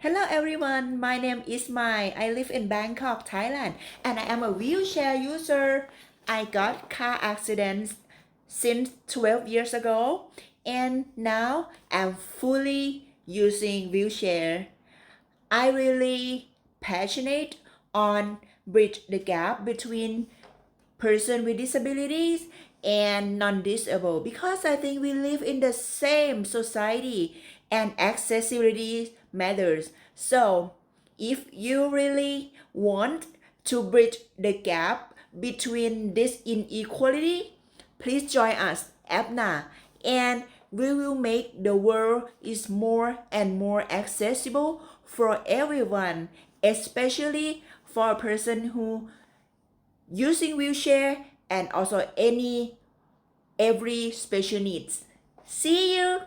Hello everyone, my name is Mai. I live in Bangkok, Thailand, and I am a wheelchair user. I got car accidents since 12 years ago, and now I'm fully using wheelchair. I really passionate on bridge the gap between person with disabilities and non-disabled because I think we live in the same society and accessibility matters. So if you really want to bridge the gap between this inequality, please join us, APNA, and we will make the world is more and more accessible for everyone, especially for a person who using wheelchair and also every special needs. See you.